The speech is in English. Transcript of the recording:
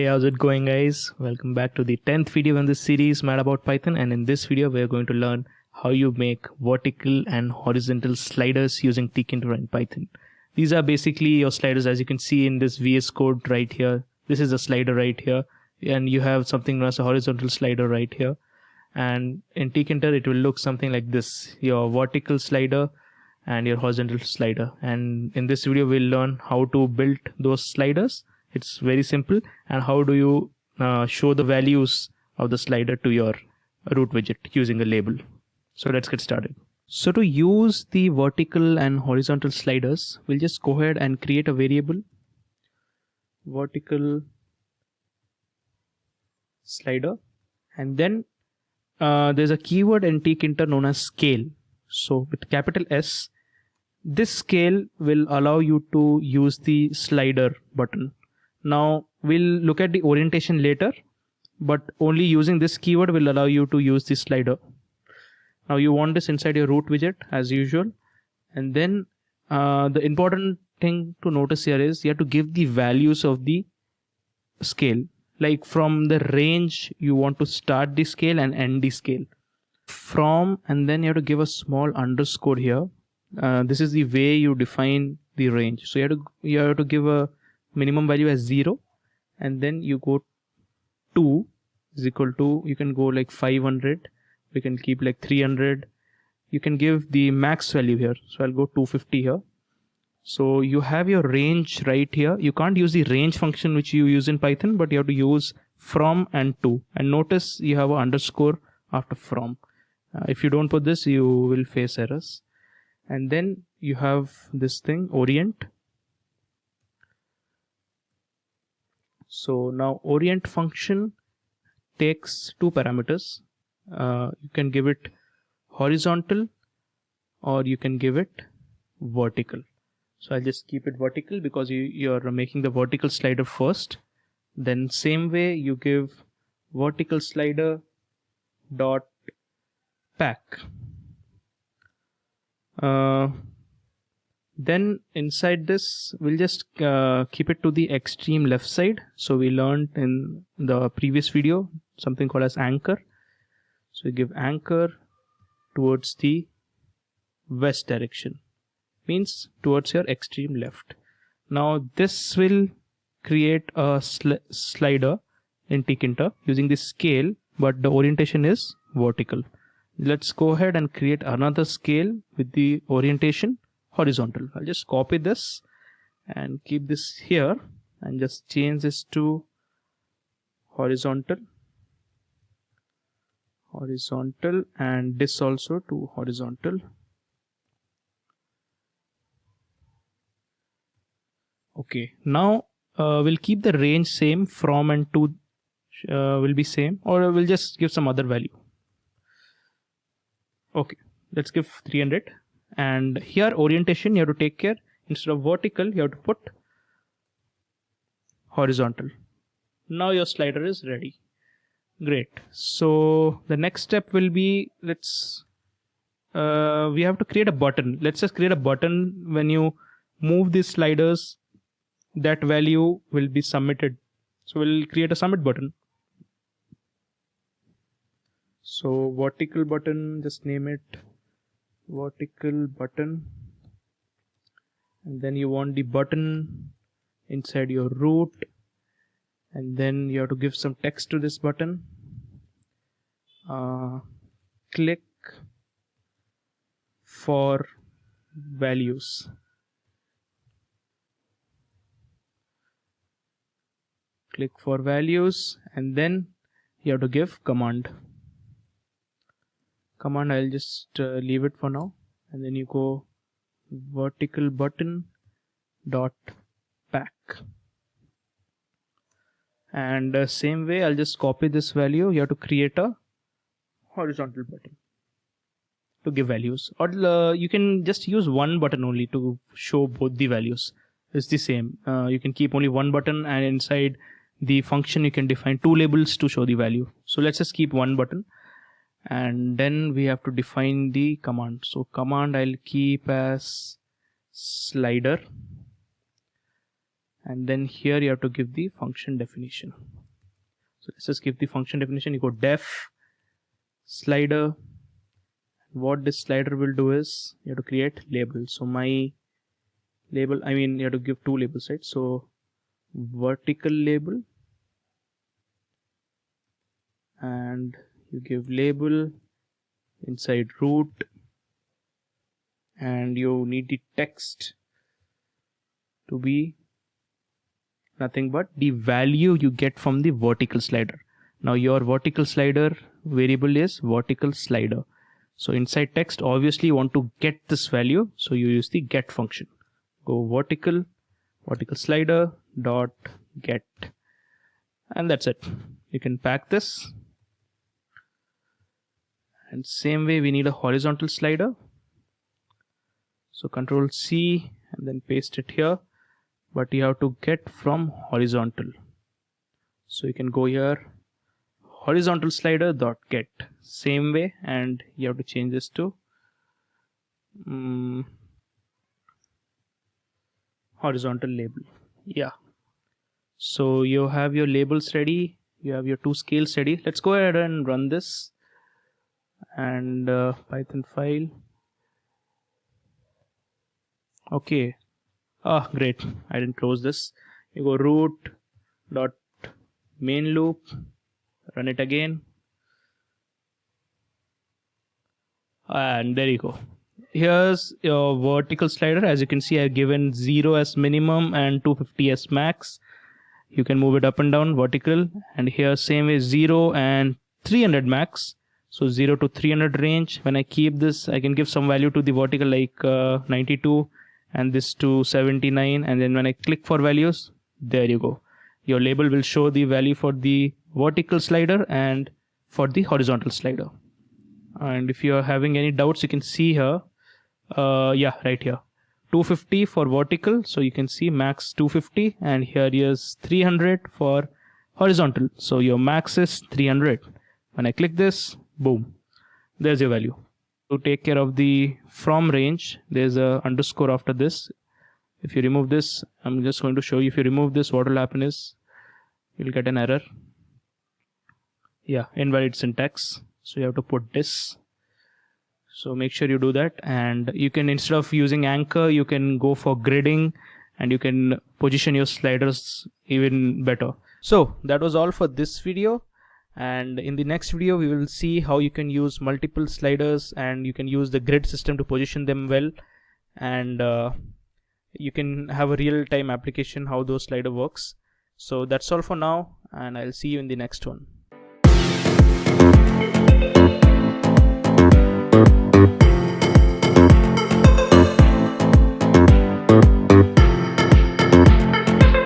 how's it going, guys? Welcome back to the 10th video in this series, Mad About Python, and in this video we're going to learn how you make vertical and horizontal sliders using TKinter and Python. These are basically your sliders, as you can see in this VS Code right here. This is a slider right here, and you have something known as a horizontal slider right here. And in TKinter it will look something like this, your vertical slider and your horizontal slider. And in this video we'll learn how to build those sliders. It's very simple. And how do you show the values of the slider to your root widget using a label. So let's get started. So to use the vertical and horizontal sliders, we'll just go ahead and create a variable, vertical slider, and then there's a keyword in TKinter known as scale. So with capital S, this scale will allow you to use the slider button. Now we'll look at the orientation later, but only using this keyword will allow you to use the slider. Now you want this inside your root widget as usual, and then the important thing to notice here is you have to give the values of the scale, like from the range you want to start the scale and end the scale from, and then you have to give a small underscore here. This is the way you define the range. So you have to give a minimum value as 0, and then you go 2 is equal to, you can go like 500, we can keep like 300, you can give the max value here. So I'll go 250 here. So you have your range right here. You can't use the range function which you use in Python, but you have to use from and to, and notice you have an underscore after from. If you don't put this, you will face errors. And then you have this thing, orient. So now orient function takes two parameters. You can give it horizontal or you can give it vertical. So I'll just keep it vertical because you're making the vertical slider first. Then same way you give vertical slider dot pack. Then inside this we'll just keep it to the extreme left side. So we learned in the previous video something called as anchor. So you give anchor towards the west direction, means towards your extreme left. Now this will create a slider in TKinter using the scale, but the orientation is vertical. Let's go ahead and create another scale with the orientation horizontal. I'll just copy this and keep this here and just change this to horizontal, and this also to horizontal. Okay, now we'll keep the range same, from and to will be same, or we'll just give some other value. Okay, let's give 300. And here orientation you have to take care, instead of vertical you have to put horizontal. Now your slider is ready. Great. So the next step will be, we have to create a button. Let's just create a button. When you move these sliders, that value will be submitted. So we'll create a submit button. So vertical button, just name it vertical button, and then you want the button inside your root, and then you have to give some text to this button. Click for values. Click for values, and then you have to give command. I'll just leave it for now, and then you go vertical button dot pack, and same way I'll just copy this value. You have to create a horizontal button to give values, or you can just use one button only to show both the values. It's the same. You can keep only one button, and inside the function you can define two labels to show the value. So let's just keep one button, and then we have to define the command. So command I'll keep as slider, and then here you have to give the function definition. So let's just give the function definition. You go def slider. What this slider will do is you have to create label. So my label, I mean, you have to give two labels, right? So vertical label, and you give label inside root, and you need the text to be nothing but the value you get from the vertical slider. Now your vertical slider variable is vertical slider. So inside text, obviously you want to get this value, so you use the get function. Go vertical slider dot get, and that's it. You can pack this. And same way we need a horizontal slider. So Control C and then paste it here, but you have to get from horizontal. So you can go here, horizontal slider dot get, same way, and you have to change this to horizontal label. Yeah. So you have your labels ready, you have your two scales ready. Let's go ahead and run this, and Python file. Okay. Ah, great. I didn't close this. You go root dot main loop, run it again, and there you go. Here's your vertical slider. As you can see, I've given 0 as minimum and 250 as max. You can move it up and down vertical, and here same is 0 and 300 max. So 0 to 300 range. When I keep this, I can give some value to the vertical like 92, and this to 79, and then when I click for values, there you go. Your label will show the value for the vertical slider and for the horizontal slider. And if you are having any doubts, you can see here, yeah, right here, 250 for vertical, so you can see max 250, and here is 300 for horizontal, so your max is 300. When I click this, boom, there's your value. To take care of the from range, there's a underscore after this. If you remove this, I'm just going to show you, if you remove this, what will happen is you'll get an error. Yeah, invalid syntax, so you have to put this. So make sure you do that, and you can, instead of using anchor, you can go for gridding, and you can position your sliders even better. So that was all for this video, and in the next video we will see how you can use multiple sliders, and you can use the grid system to position them well, and you can have a real-time application how those slider works. So that's all for now, and I'll see you in the next one.